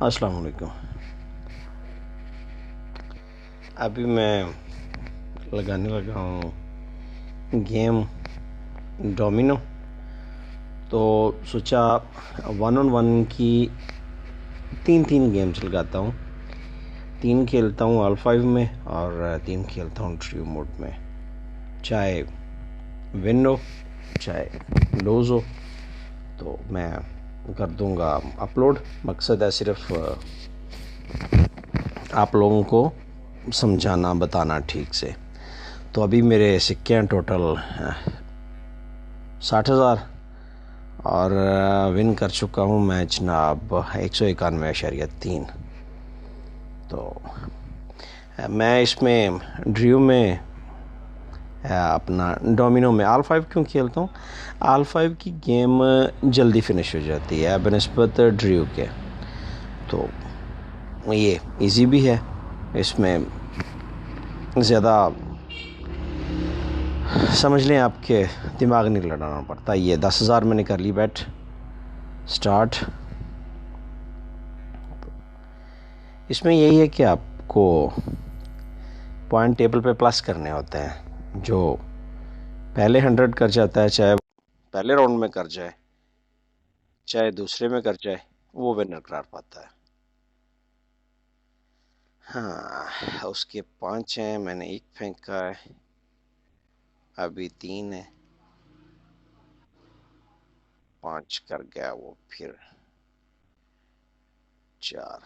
अस्सलाम वालेकुम। अभी मैं लगाने लगा हूँ गेम डोमिनो। तो सोचा वन ऑन वन की तीन तीन गेम्स लगाता हूँ। तीन खेलता हूँ R5 में और तीन खेलता हूँ ट्रू मोड में, चाहे विन हो चाहे लूज हो। तो मैं कर दूंगा अपलोड। मकसद है सिर्फ आप लोगों को समझाना, बताना ठीक से। तो अभी मेरे सिक्के हैं टोटल 60,000 और विन कर चुका हूँ मैं जनाब 191.3। तो मैं इसमें ड्रू में अपना डोमिनो में R5 क्यों खेलता हूँ? R5 की गेम जल्दी फिनिश हो जाती है बनस्बत ड्रू के। तो ये इजी भी है, इसमें ज़्यादा समझ लें आपके दिमाग नहीं लड़ाना पड़ता। ये 10,000 मैंने कर ली बैट स्टार्ट। इसमें यही है कि आपको पॉइंट टेबल पे प्लस करने होते हैं। जो पहले 100 कर जाता है, चाहे पहले राउंड में कर जाए चाहे दूसरे में कर जाए, वो विनर करार पाता है। हाँ, उसके 5 हैं, मैंने एक फेंका है, अभी 3 है। 5 कर गया वो, फिर 4।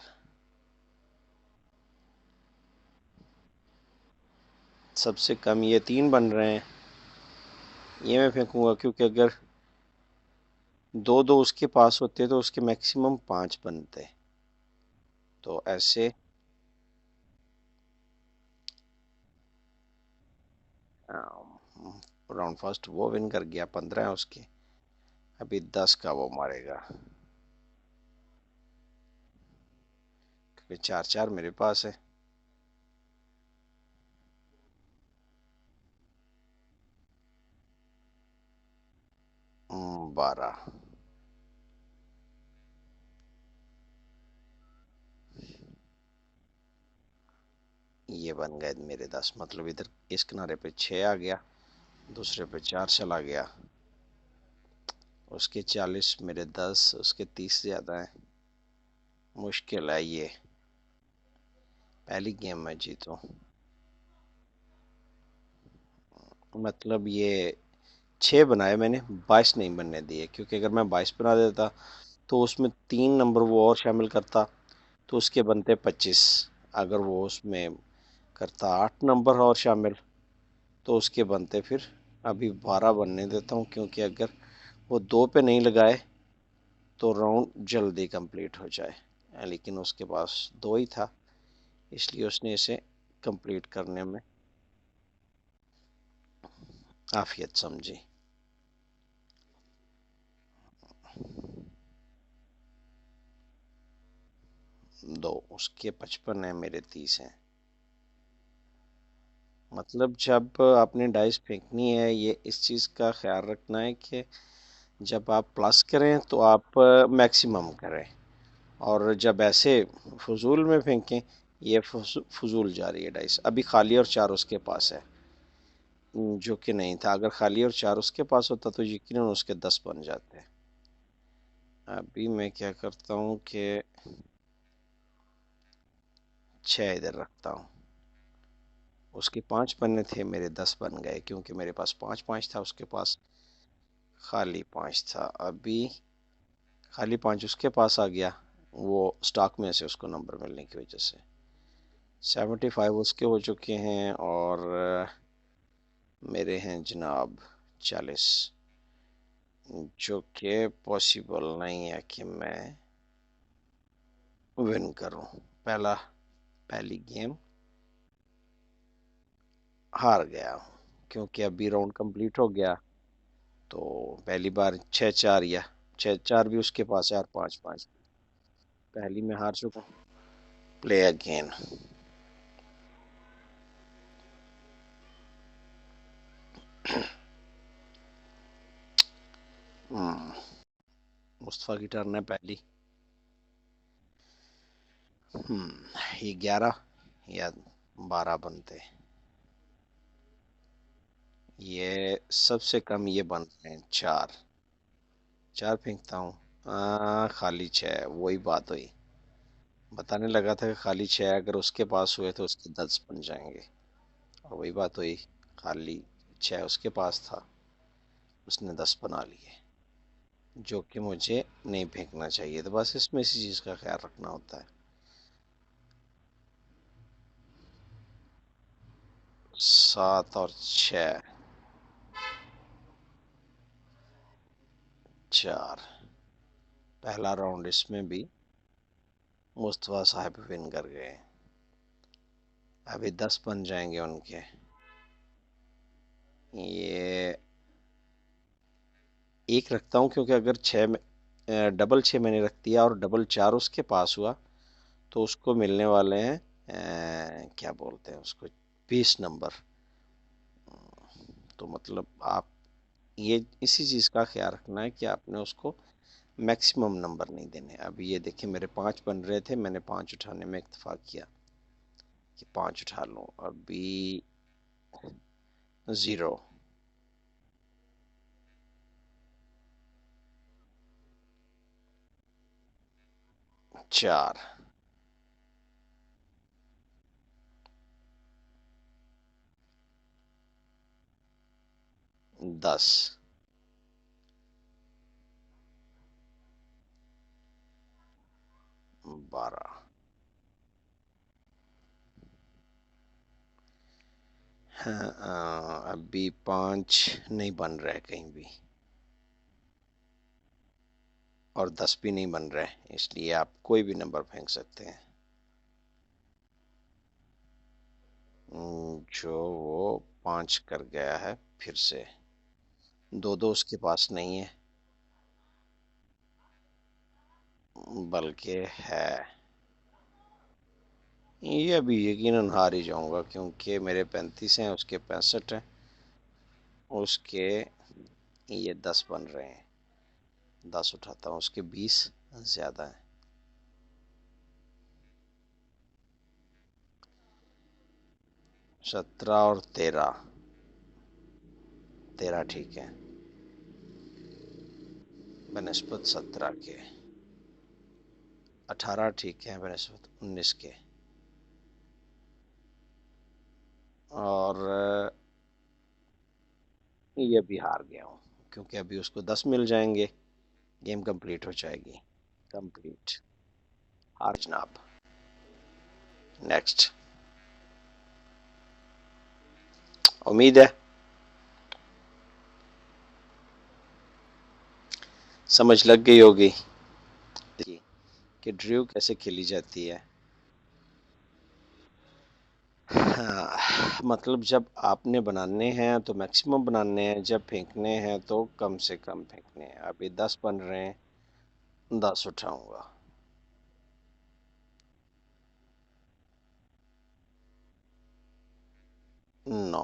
सबसे कम ये 3 बन रहे हैं। ये मैं फेंकूंगा क्योंकि अगर दो दो उसके पास होते तो उसके मैक्सिमम 5 बनते। तो ऐसे राउंड फर्स्ट वो विन कर गया, 15 है उसके। अभी 10 का वो मारेगा क्योंकि 4-4 मेरे पास है। 12। ये बन गए मेरे 10, मतलब इधर इस किनारे पे 6 आ गया, दूसरे पे 4 चला गया। उसके 40, मेरे 10, उसके 30 ज्यादा है। मुश्किल है ये, पहली गेम में जीतूं। मतलब ये 6 बनाए मैंने, 22 नहीं बनने दिए, क्योंकि अगर मैं 22 बना देता तो उसमें 3 नंबर वो और शामिल करता तो उसके बनते 25। अगर वो उसमें करता 8 नंबर और शामिल तो उसके बनते फिर अभी 12 बनने देता हूँ, क्योंकि अगर वो 2 पे नहीं लगाए तो राउंड जल्दी कंप्लीट हो जाए। लेकिन उसके पास 2 ही था, इसलिए उसने इसे कंप्लीट करने में आफियत समझी। 2 उसके 55 है, मेरे 30 हैं। मतलब जब आपने डाइस फेंकनी है, ये इस चीज़ का ख्याल रखना है कि जब आप प्लस करें तो आप मैक्सिमम करें, और जब ऐसे फजूल में फेंकें, ये फजूल जा रही है डाइस। अभी खाली और 4 उसके पास है, जो कि नहीं था। अगर खाली और 4 उसके पास होता तो यकीनन उसके 10 बन जाते। अभी मैं क्या करता हूँ कि 6 इधर रखता हूँ। उसके 5 बनने थे, मेरे 10 बन गए, क्योंकि मेरे पास 5-5 था, उसके पास खाली 5 था। अभी खाली 5 उसके पास आ गया, वो स्टॉक में से उसको नंबर मिलने की वजह से। 75 उसके हो चुके हैं, और मेरे हैं जनाब 40, जो कि पॉसिबल नहीं है कि मैं विन करूं। पहली गेम हार गया हूं, क्योंकि अभी राउंड कंप्लीट हो गया। तो पहली बार 6-4, या 6-4 भी उसके पास है, और 5-5 पहली में हार चुका हूं। Play again. मुस्तफ़ा की टर्न है पहली। ये 11 या 12 बनते। ये सबसे कम ये बन रहे हैं 4। 4 फेंकता हूँ। खाली 6, वही बात हुई। बताने लगा था कि खाली 6 अगर उसके पास हुए तो उसके 10 बन जाएंगे, और वही बात हुई। खाली 6 उसके पास था, उसने 10 बना लिए, जो कि मुझे नहीं फेंकना चाहिए। तो बस इसमें इसी चीज़ का ख्याल रखना होता है। 7 और 6, 4। पहला राउंड इसमें भी मुस्तफा साहब विन कर गए। अभी 10 बन जाएंगे उनके। ये एक रखता हूँ, क्योंकि अगर डबल 6 मैंने रख दिया और डबल 4 उसके पास हुआ तो उसको मिलने वाले हैं क्या बोलते हैं उसको, 20 नंबर। तो मतलब आप ये इसी चीज़ का ख्याल रखना है कि आपने उसको मैक्सिमम नंबर नहीं देने। अभी ये देखिए मेरे 5 बन रहे थे, मैंने 5 उठाने में इत्तेफाक किया कि 5 उठा लूं। अभी 0, 4, 10, 12। हाँ, अभी 5 नहीं बन रहे कहीं भी, और 10 भी नहीं बन रहे, इसलिए आप कोई भी नंबर फेंक सकते हैं। जो वो 5 कर गया है फिर से। दो दो उसके पास नहीं है, बल्कि है। ये अभी यकीनन हार ही जाऊंगा, क्योंकि मेरे 35 हैं, उसके 65 हैं, उसके ये 10 बन रहे हैं। 10 उठाता हूँ, उसके 20 ज्यादा है। 17 और 13। 13 ठीक है बनस्पत 17 के। 18 ठीक है बनस्पत 19 के। और ये भी हार गया हूँ, क्योंकि अभी उसको 10 मिल जाएंगे, गेम कंप्लीट हो जाएगी। कंप्लीट। हार जनाब। नेक्स्ट। उम्मीद है समझ लग गई होगी कि ड्रू कैसे खेली जाती है। हाँ, मतलब जब आपने बनाने हैं तो मैक्सिमम बनाने हैं, जब फेंकने हैं तो कम से कम फेंकने हैं। अभी 10 बन रहे हैं, 10 उठाऊंगा। 9,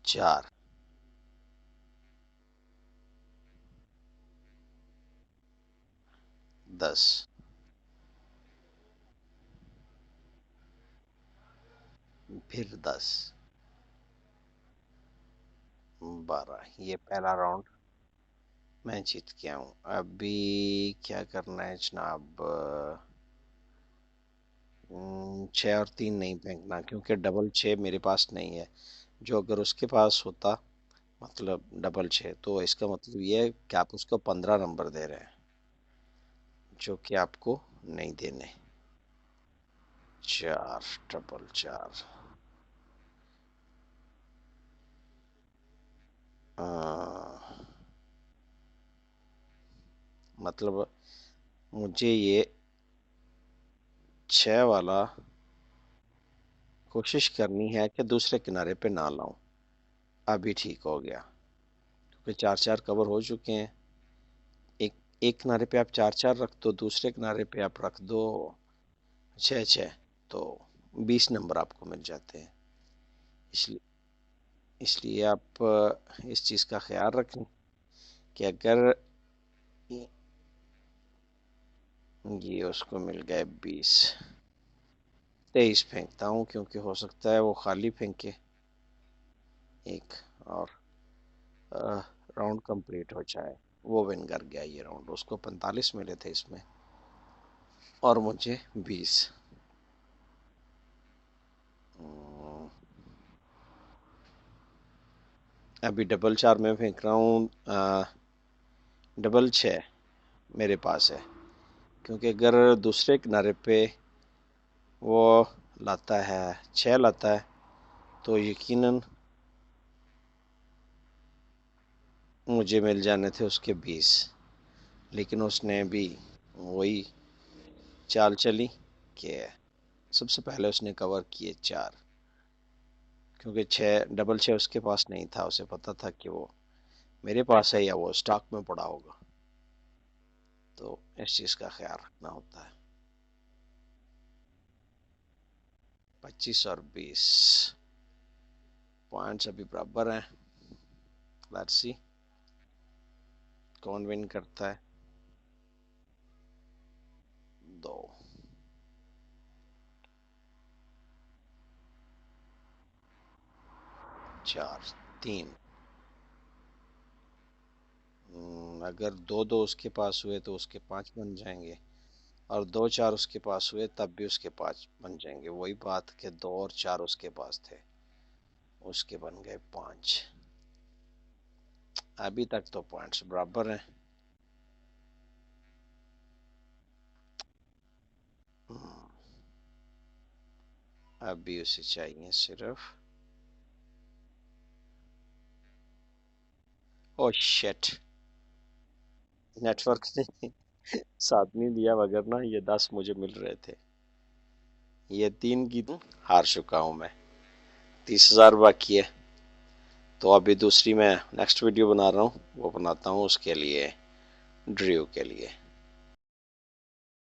4, 10, फिर 10, 12। ये पहला राउंड मैं जीत गया हूँ। अभी क्या करना है जनाब? 6 और 3 नहीं फेंकना, क्योंकि डबल 6 मेरे पास नहीं है। जो अगर उसके पास होता, मतलब डबल 6, तो इसका मतलब ये है कि आप उसको 15 नंबर दे रहे हैं, जो कि आपको नहीं देने। 4, डबल 4। मतलब मुझे ये 6 वाला कोशिश करनी है कि दूसरे किनारे पे ना लाऊं। अभी ठीक हो गया, क्योंकि 4 4 कवर हो चुके हैं। एक एक किनारे पे आप 4 4 रख दो, दूसरे किनारे पे आप रख दो 6 6, तो 20 नंबर आपको मिल जाते हैं। इसलिए इसलिए आप इस चीज़ का ख्याल रखें कि अगर ये उसको मिल गए 20, 23 फेंकता हूँ क्योंकि हो सकता है वो खाली फेंके एक, और राउंड कंप्लीट हो जाए। वो विन कर गया ये राउंड, उसको 45 मिले थे इसमें और मुझे 20। अभी डबल 4 में फेंक रहा हूँ, डबल 6 मेरे पास है, क्योंकि अगर दूसरे किनारे पे वो लाता है 6 लाता है तो यकीनन मुझे मिल जाने थे उसके 20। लेकिन उसने भी वही चाल चली कि सबसे पहले उसने कवर किए 4, क्योंकि 6 डबल 6 उसके पास नहीं था, उसे पता था कि वो मेरे पास है या वो स्टॉक में पड़ा होगा, तो इस चीज़ का ख्याल रखना होता है। 25 और 20 पॉइंट्स अभी बराबर हैं। लेट्स सी कौन विन करता है। 2, 4, 3। अगर 2-2 उसके पास हुए तो उसके 5 बन जाएंगे, और 2-4 उसके पास हुए तब भी उसके 5 बन जाएंगे। वही बात कि 2 और 4 उसके पास थे, उसके बन गए 5। अभी तक तो पॉइंट्स बराबर हैं। अभी उसे चाहिए सिर्फ, ओ शिट, नेटवर्क ने साथ नहीं दिया, वगरना ये 10 मुझे मिल रहे थे। ये 3 की हार चुका हूं मैं। 30,000 बाकी है। तो अभी दूसरी मैं नेक्स्ट वीडियो बना रहा हूँ, वो बनाता हूँ उसके लिए, ड्रीव के लिए।